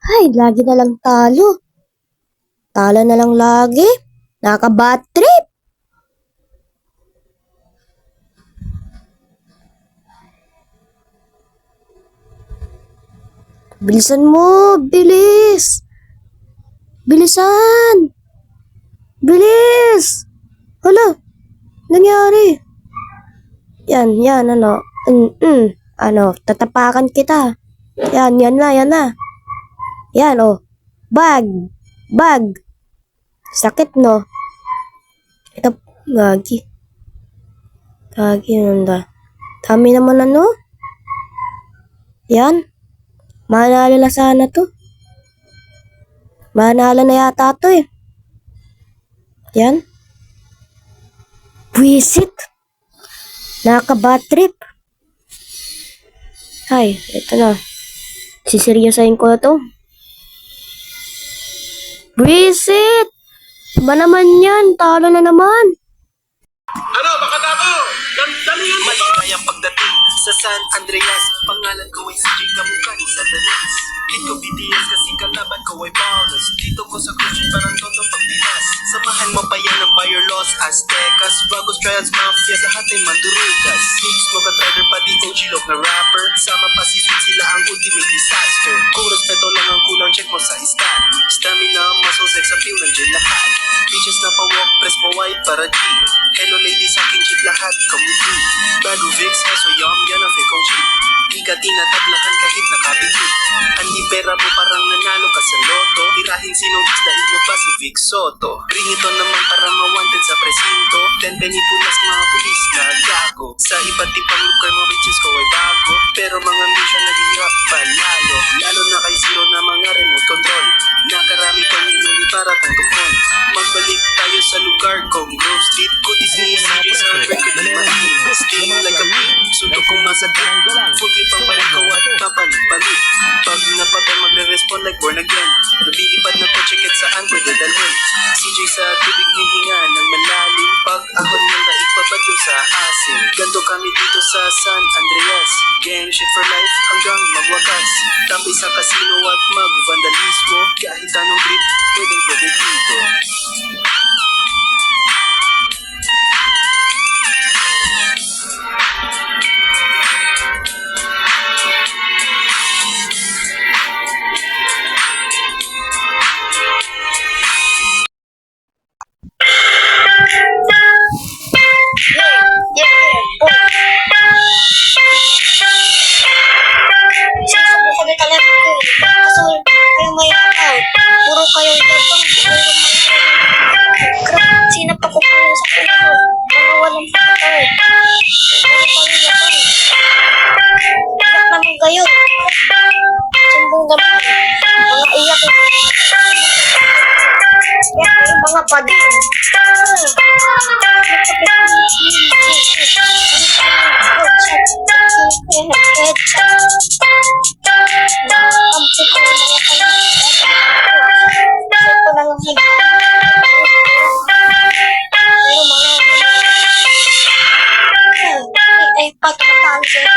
Ay, lagi na lang talo. Talo na lang lagi. Nakaka-bad trip. Bilisan mo, bilis. Bilisan. Bilis. Hala, nangyari. Yan, ano. Ano, tatapakan kita. Yan na. Yan, oh. Bag. Sakit, no? Ito, gagi. Nanda. Dami naman ano. Yan. Manalo na sana to. Manalo na yata to eh. Yan. Buisit. Nakaka-bad trip. Ay, ito na. Siseryosahin ko na to. Buisit! Ba naman yan? Talo na naman. Ano, baka ako! Dalihan mo! Maligayang pagdating sa San Andreas. Pangalan ko ay si Jay Kamukha ni Satanas. Dito BTS kasi kalaban ko ay Paulus. Dito ko sa cruise parang todo pagbinas. Samahan mo pa yan ng Fire Loss, Aztecas, Vagos, Trials, Mafia, lahat ay mandurugas. Six, mga trader pa di OG log na rapper. Sama pa si Sweet, sila ang ultimate disaster. Kung respeto lang ang kulang, check mo sa stat. Stamina, muscle, sex appeal, nandiyan lahat. Bitches na pa-walk, press mo white para G. Hello ladies, akin cheap lahat, kamuti. Bago Vicks, so yum, yan ang fake cheap. Di ka tinatablahan kahit nakabigit. Andi pera mo parang nanalo ka sa loto. Tirahin sinong isdaig mo pa si Vic Soto. Bring it on naman para mawanted sa presinto. 10 penny pulas mga pulis na gago. Sa iba't ibang lugar mga bitches ko ay bago. Pero mga mission naghihirap palalo. Lalo na kay zero na mga remote control. Nakarami kong inuli para kong tukon. Magbalik tayo sa lugar kong Grove Street. Kutis ni CJ sa record ni Mahin. Staying like a beat. Suntok kong masakit. Full clip ang palikaw at papalit-palit. Pag napatay magre-respond like born again. Nabilipad na ko check it saan pwede dalhin. CJ sa tubig ni hinga ng malalim. Pag ahon ng daig babadyo sa asin. Ganto kami dito sa San Andreas. Gang shit for life hanggang magwakas. Tambay sa casino at mag-vandalismo. Kahit anong trip, pwede dito. Sinusubukan na talaga ko. Kaso kayo may akaw. Puro kayo labang. Sinapa ko kayo sa kulo. Mga walang pagkaw. Puro kayo labang. Iyak naman kayo. Sumbong naman. Mga iyak. Iyak yung mga padi. Ay, pagkataan siya.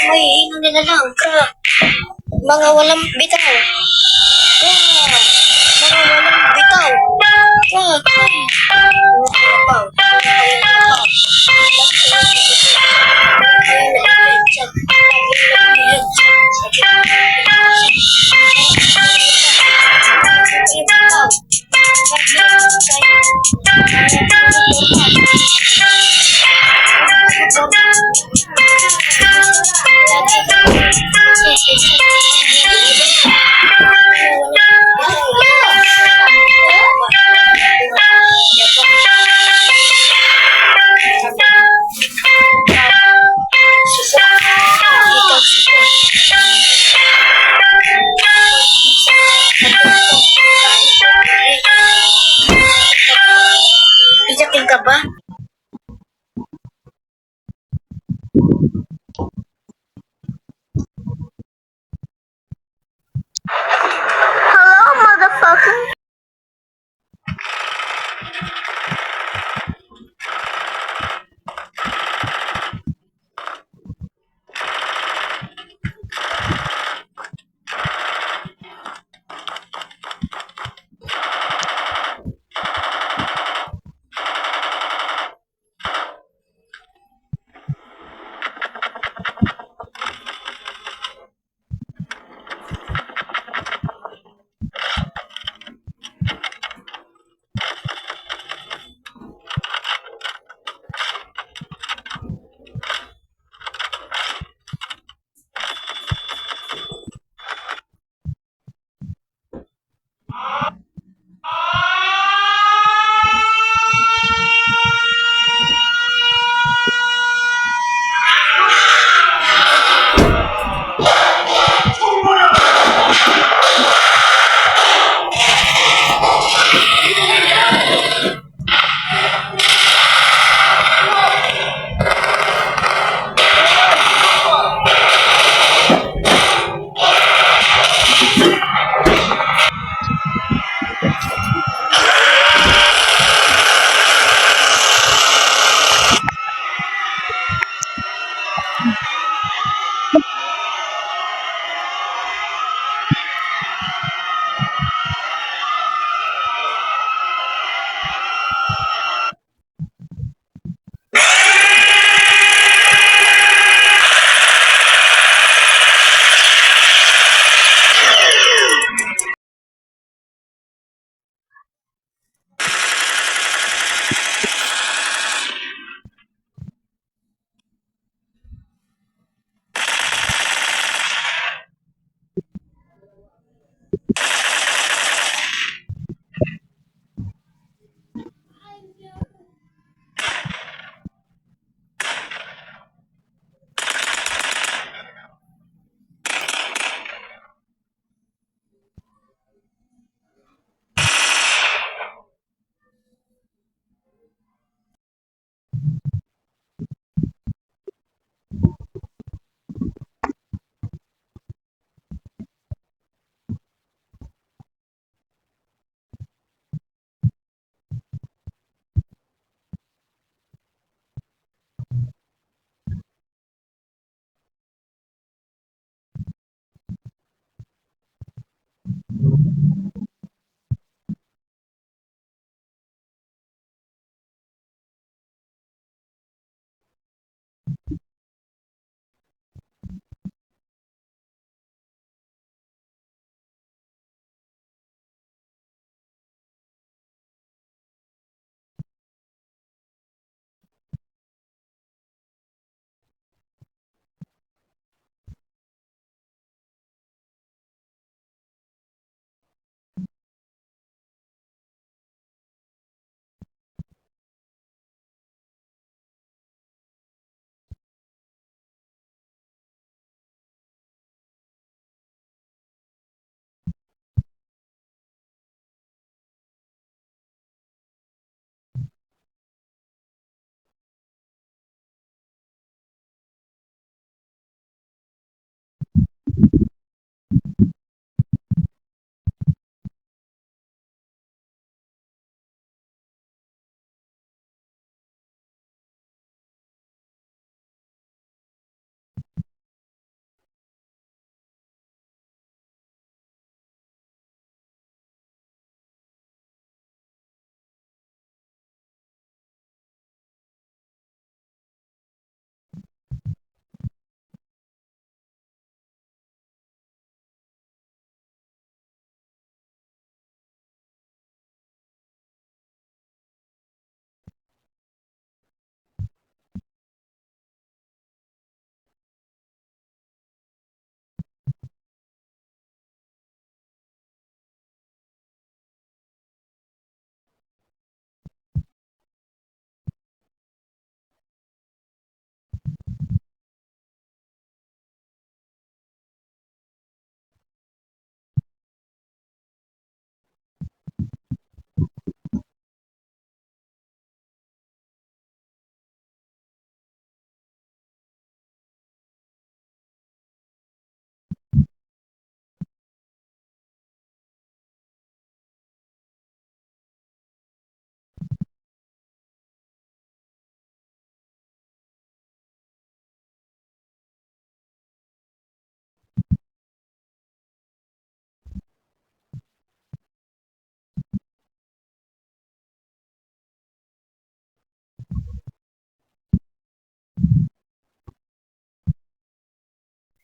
May inom nila lang. Mga walang bitaw. Mga walang bitaw. Iyakin ka ba? Hello, motherfucker.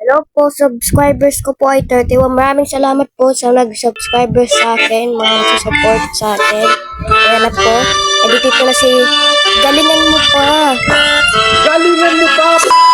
Hello po, subscribers ko po ay 31. Maraming salamat po sa nag-subscribers sa akin, mga support sa akin. Kaya na po, dito na si Galingan mo pa. Galingan mo pa!